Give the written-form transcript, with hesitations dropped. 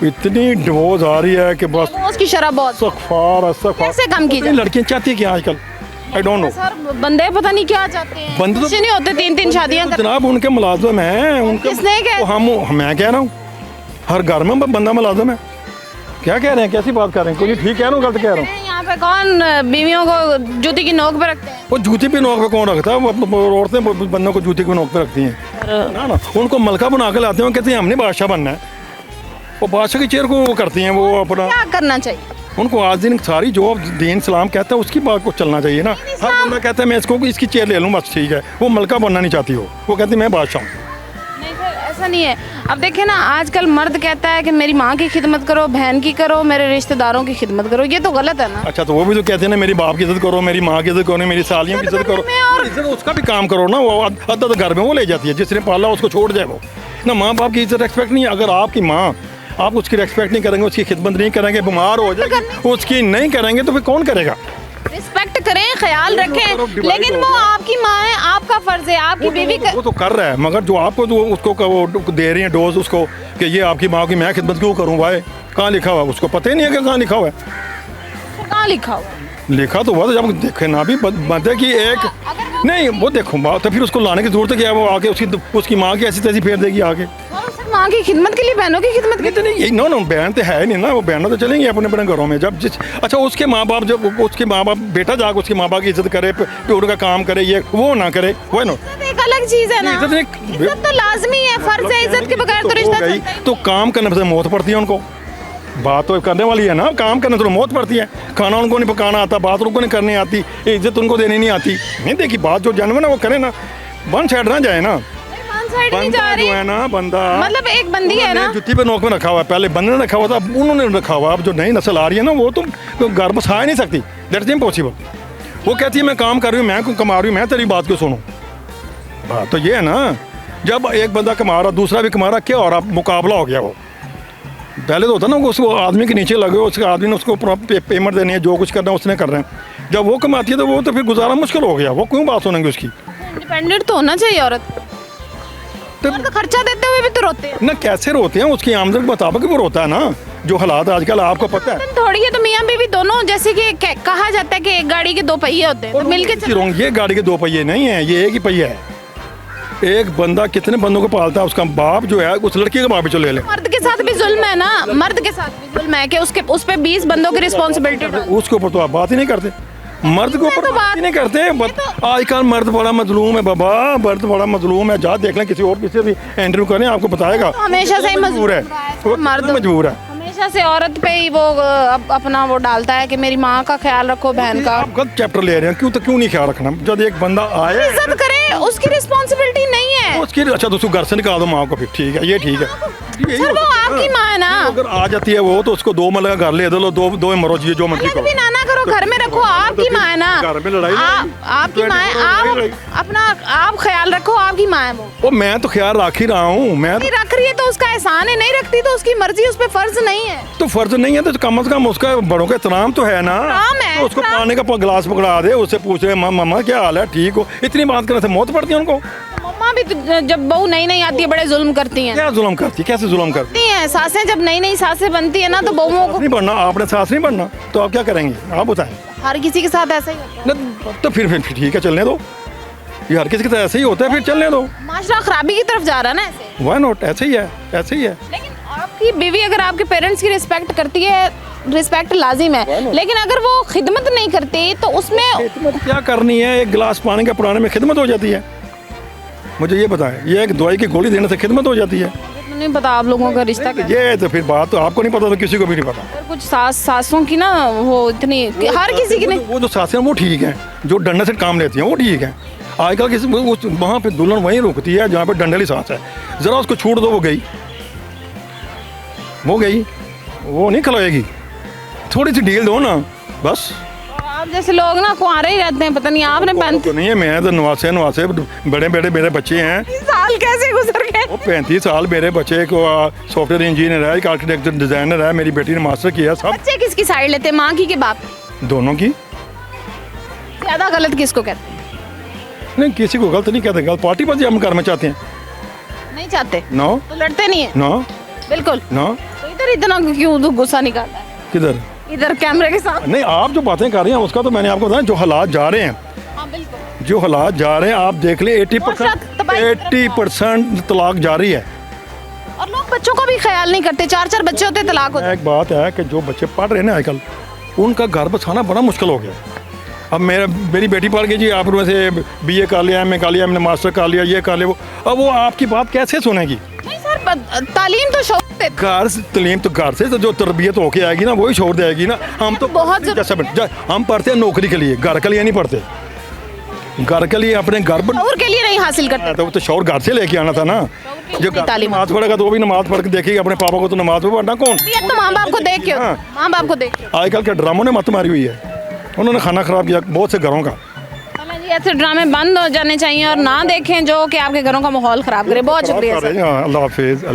इतनी डिवोर्स आ रही है कि बस डिवोर्स की शरह बहुत कैसे कम की जाए? लड़कियां चाहती है कि आजकल आई डोंट नो सर बंदे पता नहीं क्या चाहते हैं, बंदे तो कुछ नहीं होते, 3-3 शादियां कर। जनाब उनके मुलाजिम हैं उनके किसने कहा? हम मैं कह रहा हूँ हर घर में बंदा मुलाजिम है। क्या कह रहे हैं, कैसी बात कर रहे हैं? कोई ठीक कह रहा हूँ गलत कह रहा हूँ? यहाँ पे कौन बीवियों को जूती की नोक पे रखते हैं? वो जूती पे नोक पे कौन रखता है? वो औरतें बंदों को जूती की नोक पे रखती हैं ना। उनको मलका बना के लाते हैं, कहते हैं हमने बादशाह बनना है। वो बादशाह की चेयर को वो करती हैं, वो अपना क्या करना चाहिए? उनको आज दिन सारी जो दीन सलाम कहता है उसकी बात को चलना चाहिए ना। हर बंदा कहता है मैं इसकी चेयर ले लूँ बस ठीक है, वो मलका बनना नहीं चाहती हो, वो कहती है मैं बादशाह हूँ। नहीं सर ऐसा नहीं है। अब देखिए ना, आजकल मर्द कहता है कि मेरी माँ की खिदमत करो, बहन की करो, मेरे रिश्तेदारों की खिदमत करो, ये तो गलत है ना। अच्छा तो वो भी तो कहते हैं ना मेरी बाप की इज्जत करो, मेरी माँ की इज्जत करो, मेरी सालियों की इज्जत करो। इज्जत उसका भी काम करो ना, वो अद्धा घर में वो ले जाती है, जिसने पाला उसको छोड़ जाए वो ना। माँ बाप की इज्जत रिस्पेक्ट नहीं है। अगर आपकी माँ आप उसकी रिस्पेक्ट नहीं करेंगे, उसकी खिदमत नहीं करेंगे, बीमार हो जाएगी, उसकी नहीं करेंगे तो फिर कौन करेगा? रिस्पेक्ट करें, ख्याल रखें, लेकिन वो आपकी माँ है, आपका फर्ज है, आपकी बीवी वो तो कर रहा है, मगर जो आपको जो उसको दे रही है डोज उसको कि ये आपकी माँ की मैं खिदमत क्यों करूँ भाई? कहाँ लिखा हुआ है? उसको पता ही नहीं है कि कहाँ लिखा हुआ है। कहाँ लिखा हुआ है? लिखा तो हुआ, जब देखे ना भी बनते कि एक नहीं वो देखो तो फिर उसको लाने की जरूरत है क्या? वो आके उसकी माँ की ऐसी तैसी फेर देगी आगे। माँ की खिदमत के लिए, बहनों की खिदमत के लिए नहीं, नो बहन तो है नहीं ना, वो बहना तो चलेंगे अपने अपने घरों में। जब अच्छा उसके माँ बाप, जब उसके माँ बाप बेटा जाकर उसके माँ बाप की इज्जत करे, प्योर का काम करे, ये वो ना करे, वो नो एक अलग चीज है ना। इज्जत तो लाजमी है, फर्ज है, इज्जत के बगैर तो रिश्ता गई तो काम करने से मौत पड़ती है उनको। बात तो करने वाली है ना, काम करने से मौत पड़ती है। खाना उनको नहीं पकाना आता, बात उनको नहीं करनी आती, इज्जत उनको देनी नहीं आती। नहीं देखी बात जो जन्म ना वो करे ना, वन साइड ना जाए ना। बंदा जो है ना, बंदा मतलब एक बंदी है ना, जुत्ती पे नोक में रखा हुआ है, पहले बंदे ने रखा हुआ था, उन्होंने रखा हुआ। अब जो नई नस्ल आ रही है ना, वो तो घर बसा नहीं सकती, दैट्स इम्पॉसिबल। वो कहती है मैं काम कर रही हूँ, मैं कमा रही हूँ, मैं तेरी बात क्यों सुनूं? बात तो ये है ना, जब एक बंदा कमा रहा दूसरा भी कमा रहा, क्या हो रहा? मुकाबला हो गया। वो पहले तो होता ना, उसको आदमी के नीचे लगे, उसके आदमी ने उसको पेमेंट देनी है, जो कुछ करना है उसने कर रहे हैं। जब वो कमाती है तो वो तो फिर गुजारा मुश्किल हो गया। वो क्यों बात सुनेंगे उसकी? इंडिपेंडेंट तो होना चाहिए औरत। तो खर्चा देते हुए भी तो रोते हैं ना। कैसे रोते हैं? उसकी आमदनी के मुताबिक वो रोता है ना। जो हालात आजकल आपको पता है थोड़ी है, तो मियाँ बीवी दोनों, जैसे कि कहा जाता है कि एक गाड़ी के 2 पहिए होते हैं, तो मिलके ये गाड़ी के 2 पहिए नहीं है, ये एक ही पहिया है। एक बंदा कितने बंदों को पालता है? उसका बाप जो है, उस लड़की का बाप भी चले ले। मर्द के साथ भी जुल्म है ना, मर्द के साथ भी जुल्म है कि उस पे 20 बंदों की रिस्पॉन्सिबिलिटी। उसके ऊपर तो आप बात ही नहीं करते, मर्द के ऊपर बात ही नहीं करते। आजकल मर्द बड़ा मजलूम है बाबा, मर्द बड़ा मजलूम है। जा देख लें, किसी और किसी भी इंटरव्यू करें, आपको बताएगा। हमेशा से ही मजबूर है, मर्द मजबूर है। हमेशा से औरत पे ही वो अपना वो डालता है कि मेरी माँ का ख्याल रखो, बहन का। आप गलत चैप्टर ले रहे हैं। क्यों नहीं ख्याल रखना? जब एक बंदा आए, इज्जत करे, उसकी रिस्पॉन्सिबिलिटी नहीं है उसकी। अच्छा तो उसको घर से निकाल दो माँ को, फिर ठीक है, ये ठीक है। सर वो आपकी माँ है ना। अगर आ जाती है वो, तो उसको 2 महीने का घर ले दो, दो मरो जी जो मर्जी करो, ना करो, घर में रखो। आपकी माँ है ना, घर में लड़ाई, आपकी माँ है, आप ख्याल रखो, आपकी माँ है वो। मैं तो ख्याल रख ही रहा हूँ। मैं रख रही है तो उसका एहसान है, नहीं रखती तो उसकी मर्जी, उस पर फर्ज नहीं है। तो फर्ज नहीं है तो कम से कम उसका बड़ों का एहतराम तो है ना। तो उसको पानी का गिलास पकड़ा दे, उससे पूछ रहे मम्मा क्या हाल है, ठीक हो? इतनी बात करने से मौत पड़ती है उनको। मम्मा भी जब बहू नई नई आती है बड़े जुल्म करती हैं। क्या जुल्म करती है? कैसे जुल्म करती हैं? सासें जब नई नई सासें बनती है ना, तो बहुओं को नहीं बनना। आपने सास नहीं बनना तो आप क्या करेंगे? आप बताएं। हर किसी के साथ ऐसा ही होता है। तो फिर ठीक है, चलने दो। ये हर किसी के साथ ऐसे ही होता है, फिर चलने दो। माशरा खराबी की तरफ जा रहा है ना ऐसे। Why not? ऐसे ही है, ऐसे ही है। लेकिन आपकी बीवी अगर आपके पेरेंट्स की रिस्पेक्ट करती है, रिस्पेक्ट लाजिम है, लेकिन अगर वो खिदमत नहीं करती तो उसमें खिदमत क्या करनी है? एक गिलास पानी का पिलाने में खिदमत हो जाती है? मुझे ये बताएं, ये एक दवाई की गोली देने से खिदमत हो जाती है? नहीं पता आप लोगों का रिश्ता क्या ये तो फिर बात तो आपको नहीं पता, तो किसी को भी नहीं पता। कुछ सासों की ना वो इतनी, हर किसी की नहीं। वो जो सासें वो ठीक हैं, जो डंडे से काम लेती हैं वो ठीक है। आजकल किसी वहाँ पे दुल्हन वहीं रुकती है जहाँ पे डंडे वाली सांस है। जरा उसको छूट दो, वो गई, वो नहीं खलोएगी। थोड़ी सी ढील दो ना, बस। आप जैसे लोग ना कुंवारे ही रहते हैं, पता नहीं आपने तो नहीं है, मैं तो नवासे बड़े मेरे बच्चे हैं। साल कैसे गुजर गए? 35 साल मेरे बच्चे को सॉफ्टवेयर इंजीनियर है, एक आर्किटेक्चर डिजाइनर है, मेरी बेटी ने मास्टर किया। सब बच्चे किसकी साइड लेते हैं, माँ की के बाप? दोनों की। ज्यादा गलत किसको कहते हैं? नहीं, किसी को गलत नहीं कहते। गलत पार्टी पर हम घर में चाहते हैं। नहीं चाहते? नो। तो लड़ते नहीं है? नो बिल्कुल। नो। तो इधर फिर इतना क्यों तो गुस्सा निकाला है किधर? इधर कैमरे के साथ? नहीं, आप जो बातें कर रहे हैं उसका तो मैंने आपको बताया, जो हालात जा रहे हैं, हाँ बिल्कुल। जो हालात जा रहे हैं आप देख लें, 80% तलाक जारी है। और लोग बच्चों का भी ख्याल नहीं करते, 4-4 बच्चे होते तलाक होते। एक बात है कि जो बच्चे पढ़ रहे हैं ना आजकल, उनका घर बसाना बड़ा मुश्किल हो गया। अब मेरी बेटी पढ़ गई जी, आप में से BA कर लिया, MA कर लिया, हमने मास्टर कर लिया, ये कर लिया वो, अब वो आपकी बात कैसे सुनेगी? नहीं सर, तालीम तो शौक देते। घर से तलीम तो घर से तो जो तरबियत होके आएगी ना वही छोड़ देगी ना। हम तो बहुत हम पढ़ते हैं नौकरी के लिए, घर के लिए नहीं पढ़ते। घर के लिए अपने घर शौर के लिए नहीं हासिल करते। तो वो तो शौर घर से लेके आना था ना। जो तालीम नमाज पढ़ेगा तो वो भी नमाज पढ़ के देखेगी अपने पापा को, तो नमाज में पढ़ना कौन? ये तो माँ बाप को देख के, हाँ। माँ बाप को देख के। आजकल के ड्रामों ने मत मारी हुई है, उन्होंने खाना खराब किया बहुत से घरों का। जी, ऐसे ड्रामे बंद हो जाने चाहिए और ना देखें जो कि आपके घरों का माहौल खराब करे। बहुत शुक्रिया सर। अल्लाह हाफिज़।